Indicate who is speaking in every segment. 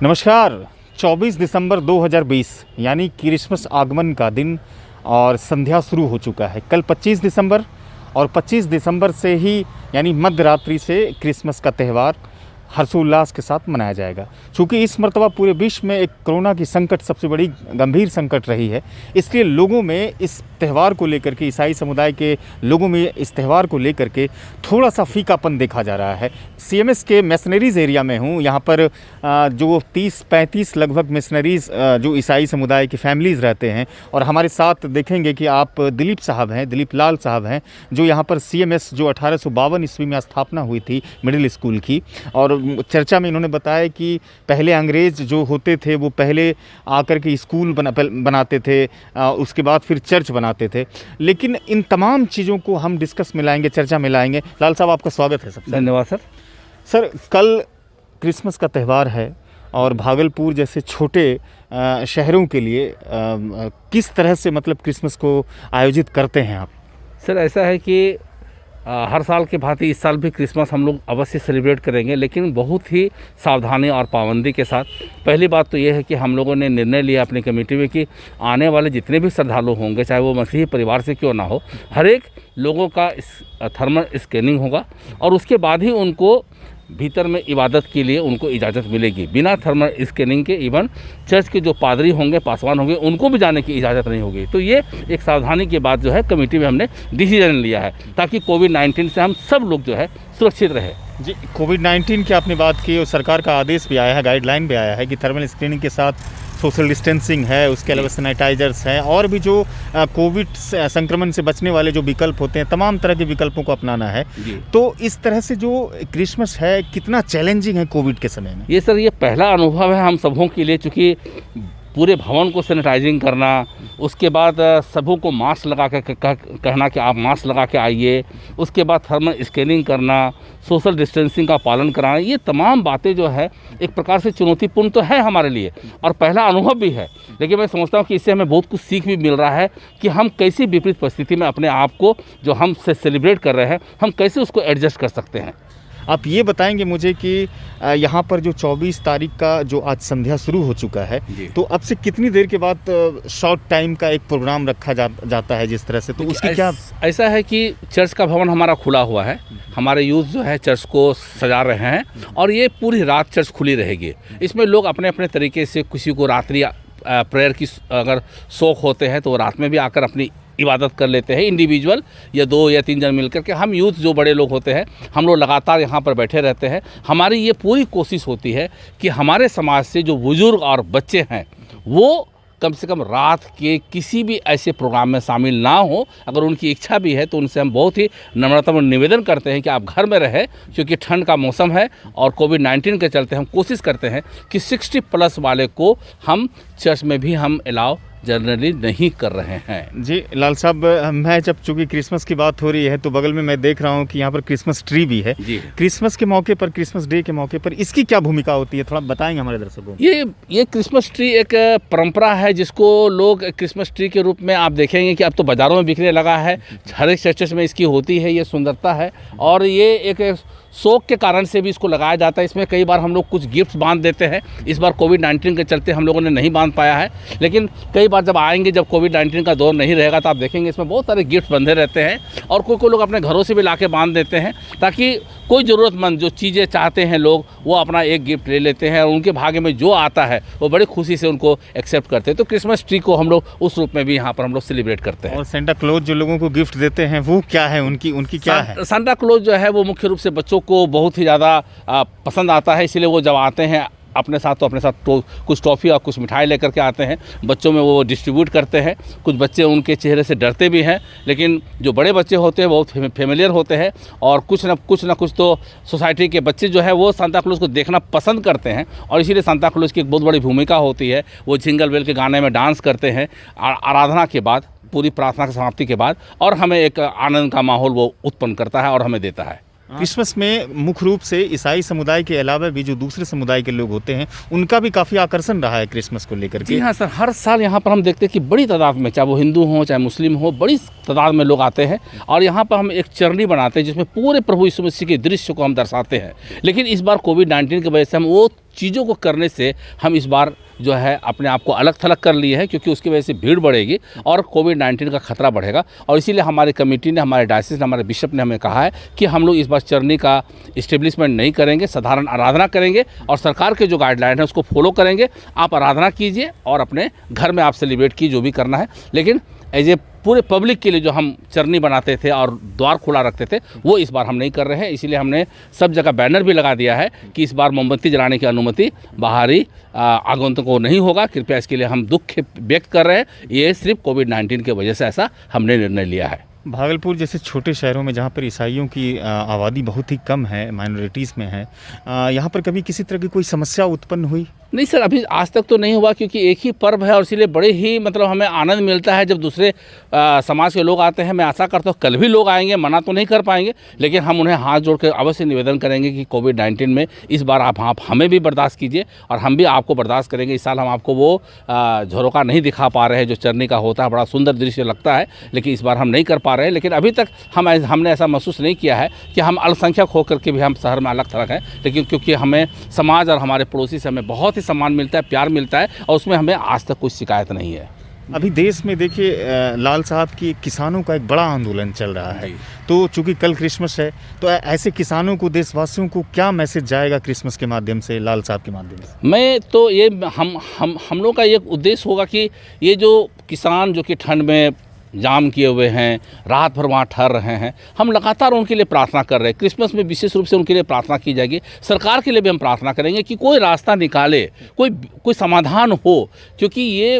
Speaker 1: नमस्कार। 24 दिसंबर 2020 यानी क्रिसमस आगमन का दिन और संध्या शुरू हो चुका है। कल 25 दिसंबर और 25 दिसंबर से ही यानी मध्य रात्रि से क्रिसमस का त्यौहार हर्षोल्लास के साथ मनाया जाएगा। चूँकि इस मर्तबा पूरे विश्व में एक कोरोना की संकट सबसे बड़ी गंभीर संकट रही है, इसलिए लोगों में इस त्यौहार को लेकर के, ईसाई समुदाय के लोगों में इस त्यौहार को लेकर के थोड़ा सा फीकापन देखा जा रहा है। सीएमएस के मिशनरीज़ एरिया में हूँ। यहाँ पर जो 30-35 लगभग मिशनरीज़ जो ईसाई समुदाय की फैमिलीज़ रहते हैं, और हमारे साथ देखेंगे कि आप दिलीप साहब हैं, दिलीप लाल साहब हैं, जो यहाँ पर सीएमएस जो 1852 ईस्वी में स्थापना हुई थी मिडिल स्कूल की। और चर्चा में इन्होंने बताया कि पहले अंग्रेज़ जो होते थे वो पहले आकर के स्कूल बनाते थे, उसके बाद फिर चर्च बनाते थे। लेकिन इन तमाम चीज़ों को हम डिस्कस में लाएंगे, चर्चा में लाएंगे। लाल साहब, आपका स्वागत है। सबसे
Speaker 2: धन्यवाद सर।
Speaker 1: सर, कल क्रिसमस का त्यौहार है और भागलपुर जैसे छोटे शहरों के लिए किस तरह से मतलब क्रिसमस को आयोजित करते हैं आप?
Speaker 2: सर, ऐसा है कि हर साल के भांति इस साल भी क्रिसमस हम लोग अवश्य सेलिब्रेट करेंगे, लेकिन बहुत ही सावधानी और पाबंदी के साथ। पहली बात तो ये है कि हम लोगों ने निर्णय लिया अपनी कमेटी में कि आने वाले जितने भी श्रद्धालु होंगे, चाहे वो मसीही परिवार से क्यों ना हो, हर एक लोगों का थर्मल स्कैनिंग होगा और उसके बाद ही उनको भीतर में इबादत के लिए उनको इजाज़त मिलेगी। बिना थर्मल स्कैनिंग के इवन चर्च के जो पादरी होंगे, पासवान होंगे, उनको भी जाने की इजाज़त नहीं होगी। तो ये एक सावधानी के बाद जो है कमेटी में हमने डिसीजन लिया है, ताकि कोविड-19 से हम सब लोग जो है सुरक्षित रहे।
Speaker 1: जी, कोविड-19 की आपने बात की और सरकार का आदेश भी आया है, गाइडलाइन भी आया है कि थर्मल स्क्रीनिंग के साथ सोशल डिस्टेंसिंग है, उसके अलावा सैनिटाइजर्स हैं, और भी जो कोविड संक्रमण से बचने वाले जो विकल्प होते हैं, तमाम तरह के विकल्पों को अपनाना है। तो इस तरह से जो क्रिसमस है कितना चैलेंजिंग है कोविड के समय में?
Speaker 2: ये सर, ये पहला अनुभव है हम सबों के लिए, चूँकि पूरे भवन को सैनिटाइजिंग करना, उसके बाद सबों को मास्क लगा के कहना कि आप मास्क लगा के आइए, उसके बाद थर्मल स्कैनिंग करना, सोशल डिस्टेंसिंग का पालन कराना, ये तमाम बातें जो है एक प्रकार से चुनौतीपूर्ण तो है हमारे लिए और पहला अनुभव भी है। लेकिन मैं समझता हूँ कि इससे हमें बहुत कुछ सीख भी मिल रहा है कि हम कैसी विपरीत परिस्थिति में अपने आप को जो हम से सेलिब्रेट कर रहे हैं, हम कैसे उसको एडजस्ट कर सकते हैं।
Speaker 1: आप ये बताएंगे मुझे कि यहाँ पर जो 24 तारीख का जो आज संध्या शुरू हो चुका है, तो अब से कितनी देर के बाद शॉर्ट टाइम का एक प्रोग्राम रखा जाता है जिस तरह से, तो उसकी क्या?
Speaker 2: ऐसा है कि चर्च का भवन हमारा खुला हुआ है, हमारे यूथ जो है चर्च को सजा रहे हैं और ये पूरी रात चर्च खुली रहेगी। इसमें लोग अपने अपने तरीके से, किसी को रात्रि प्रेयर की अगर शौक होते हैं तो वो रात में भी आकर अपनी इबादत कर लेते हैं, इंडिविजुअल या 2 या 3 जन मिलकर के। हम यूथ जो बड़े लोग होते हैं, हम लोग लगातार यहाँ पर बैठे रहते हैं। हमारी ये पूरी कोशिश होती है कि हमारे समाज से जो बुजुर्ग और बच्चे हैं वो कम से कम रात के किसी भी ऐसे प्रोग्राम में शामिल ना हो। अगर उनकी इच्छा भी है तो उनसे हम बहुत ही नम्रता में निवेदन करते हैं कि आप घर में रहें, क्योंकि ठंड का मौसम है और कोविड-19 के चलते हम कोशिश करते हैं कि 60+ वाले को हम चर्च में भी हम अलाउ जनरली नहीं कर रहे हैं।
Speaker 1: जी लाल साहब, मैं जब चूँकि क्रिसमस की बात हो रही है तो बगल में मैं देख रहा हूँ कि यहाँ पर क्रिसमस ट्री भी है।
Speaker 2: जी,
Speaker 1: क्रिसमस के मौके पर, क्रिसमस डे के मौके पर इसकी क्या भूमिका होती है, थोड़ा बताएंगे हमारे दर्शकों?
Speaker 2: ये क्रिसमस ट्री एक परंपरा है जिसको लोग क्रिसमस ट्री के रूप में आप देखेंगे कि अब तो बाज़ारों में बिकने लगा है। हर एक चर्चेस में इसकी होती है, ये सुंदरता है और ये एक शौक के कारण से भी इसको लगाया जाता है। इसमें कई बार हम लोग कुछ गिफ्ट्स बांध देते हैं। इस बार कोविड-19 के चलते हम लोगों ने नहीं बांध पाया है, लेकिन कई बार जब आएंगे, जब कोविड-19 का दौर नहीं रहेगा, तो आप देखेंगे इसमें बहुत सारे गिफ्ट्स बंधे रहते हैं और कोई लोग अपने घरों से भी लाके बांध देते हैं, ताकि कोई ज़रूरतमंद जो चीज़ें चाहते हैं लोग, वो अपना एक गिफ्ट ले लेते हैं और उनके भाग्य में जो आता है वो बड़ी खुशी से उनको एक्सेप्ट करते हैं। तो क्रिसमस ट्री को हम लोग उस रूप में भी यहाँ पर हम लोग सेलिब्रेट करते हैं।
Speaker 1: और सेंटा क्लॉज जो लोगों को गिफ्ट देते हैं वो क्या है, उनकी क्या है?
Speaker 2: सेंटा क्लॉज जो है वो मुख्य रूप से बच्चों को बहुत ही ज़्यादा पसंद आता है, इसलिए वो जब आते हैं अपने साथ तो अपने साथ कुछ टॉफ़ी और कुछ मिठाई लेकर के आते हैं, बच्चों में वो डिस्ट्रीब्यूट करते हैं। कुछ बच्चे उनके चेहरे से डरते भी हैं, लेकिन जो बड़े बच्चे होते हैं बहुत फेमिलियर होते हैं और कुछ ना कुछ तो सोसाइटी के बच्चे जो है वो सांता क्लॉज को देखना पसंद करते हैं और इसीलिए सांता क्लॉज की एक बहुत बड़ी भूमिका होती है। वो जिंगल बेल के गाने में डांस करते हैं आराधना के बाद, पूरी प्रार्थना की समाप्ति के बाद, और हमें एक आनंद का माहौल वो उत्पन्न करता है और हमें देता है।
Speaker 1: क्रिसमस में मुख्य रूप से ईसाई समुदाय के अलावा भी जो दूसरे समुदाय के लोग होते हैं उनका भी काफ़ी आकर्षण रहा है क्रिसमस को लेकर के।
Speaker 2: जी हाँ सर, हर साल यहाँ पर हम देखते हैं कि बड़ी तादाद में, चाहे वो हिंदू हो चाहे मुस्लिम हो, बड़ी तादाद में लोग आते हैं और यहाँ पर हम एक चरनी बनाते हैं जिसमें पूरे प्रभु यीशु मसीह के दृश्य को हम दर्शाते हैं। लेकिन इस बार कोविड-19 की वजह से हम वो चीज़ों को करने से हम इस बार जो है अपने आप को अलग थलग कर लिए हैं, क्योंकि उसकी वजह से भीड़ बढ़ेगी और कोविड-19 का खतरा बढ़ेगा। और इसीलिए हमारी कमेटी ने, हमारे डायसिस ने, हमारे बिशप ने हमें कहा है कि हम लोग इस बार चरनी का इस्टेब्लिशमेंट नहीं करेंगे, साधारण आराधना करेंगे और सरकार के जो गाइडलाइन है उसको फॉलो करेंगे। आप आराधना कीजिए और अपने घर में आप सेलिब्रेट कीजिए जो भी करना है, लेकिन एज ए पूरे पब्लिक के लिए जो हम चरनी बनाते थे और द्वार खुला रखते थे वो इस बार हम नहीं कर रहे हैं। इसीलिए हमने सब जगह बैनर भी लगा दिया है कि इस बार मोमबत्ती जलाने की अनुमति बाहरी आगंतुकों को नहीं होगा। कृपया इसके लिए हम दुख व्यक्त कर रहे हैं। ये सिर्फ कोविड-19 की वजह से ऐसा हमने निर्णय लिया है।
Speaker 1: भागलपुर जैसे छोटे शहरों में जहाँ पर ईसाइयों की आबादी बहुत ही कम है, माइनॉरिटीज़ में है, यहाँ पर कभी किसी तरह की कोई समस्या उत्पन्न हुई?
Speaker 2: नहीं सर, अभी आज तक तो नहीं हुआ, क्योंकि एक ही पर्व है और इसीलिए बड़े ही मतलब हमें आनंद मिलता है जब दूसरे समाज के लोग आते हैं। मैं आशा करता हूँ कल भी लोग आएंगे, मना तो नहीं कर पाएंगे, लेकिन हम उन्हें हाथ जोड़ कर अवश्य निवेदन करेंगे कि कोविड-19 में इस बार आप हमें भी बर्दाश्त कीजिए और हम भी आपको बर्दाश्त करेंगे। इस साल हम आपको वो झरोका नहीं दिखा पा रहे हैं जो चरनी का होता है, बड़ा सुंदर दृश्य लगता है, लेकिन इस बार हम नहीं कर पा रहे हैं। लेकिन अभी तक हमने ऐसा महसूस नहीं किया है कि हम अल्पसंख्यक होकर के भी हम शहर में अलग थलग हैं, लेकिन क्योंकि हमें समाज और हमारे पड़ोसी से हमें बहुत ही सम्मान मिलता है, प्यार मिलता है और उसमें हमें आज तक कोई शिकायत नहीं है।
Speaker 1: अभी देश में देखिए लाल साहब की किसानों का एक बड़ा आंदोलन चल रहा है, तो चूंकि कल क्रिसमस है तो ऐसे किसानों को, देशवासियों को क्या मैसेज जाएगा क्रिसमस के माध्यम से, लाल साहब के माध्यम से?
Speaker 2: मैं तो ये हम लोग का ये उद्देश्य होगा कि ये जो किसान जो कि ठंड में जाम किए हुए हैं, रात भर वहाँ ठहर रहे हैं, हम लगातार उनके लिए प्रार्थना कर रहे हैं। क्रिसमस में विशेष रूप से उनके लिए प्रार्थना की जाएगी। सरकार के लिए भी हम प्रार्थना करेंगे कि कोई रास्ता निकाले, कोई समाधान हो, क्योंकि ये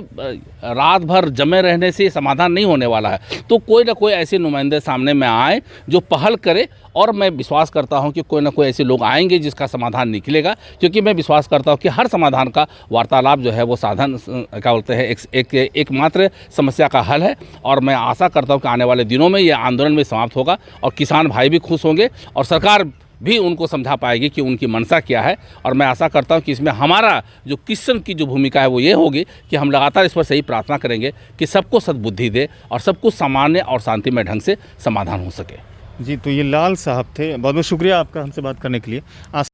Speaker 2: रात भर जमे रहने से समाधान नहीं होने वाला है। तो कोई ना कोई ऐसे नुमाइंदे सामने में आए जो पहल करे, और मैं विश्वास करता हूं कि कोई ना कोई ऐसे लोग आएंगे जिसका समाधान निकलेगा, क्योंकि मैं विश्वास करता हूं कि हर समाधान का वार्तालाप जो है वो साधन क्या बोलते हैं एकमात्र समस्या का हल है। और मैं आशा करता हूं कि आने वाले दिनों में ये आंदोलन में समाप्त होगा और किसान भाई भी खुश होंगे और सरकार भी उनको समझा पाएगी कि उनकी मंशा क्या है। और मैं आशा करता हूं कि इसमें हमारा जो क्रिश्चियन की जो भूमिका है वो ये होगी कि हम लगातार इस पर सही प्रार्थना करेंगे कि सबको सद्बुद्धि दे और सब कुछ सामान्य और शांतिमय ढंग से समाधान हो सके।
Speaker 1: जी, तो ये लाल साहब थे, बहुत बहुत शुक्रिया आपका हमसे बात करने के लिए।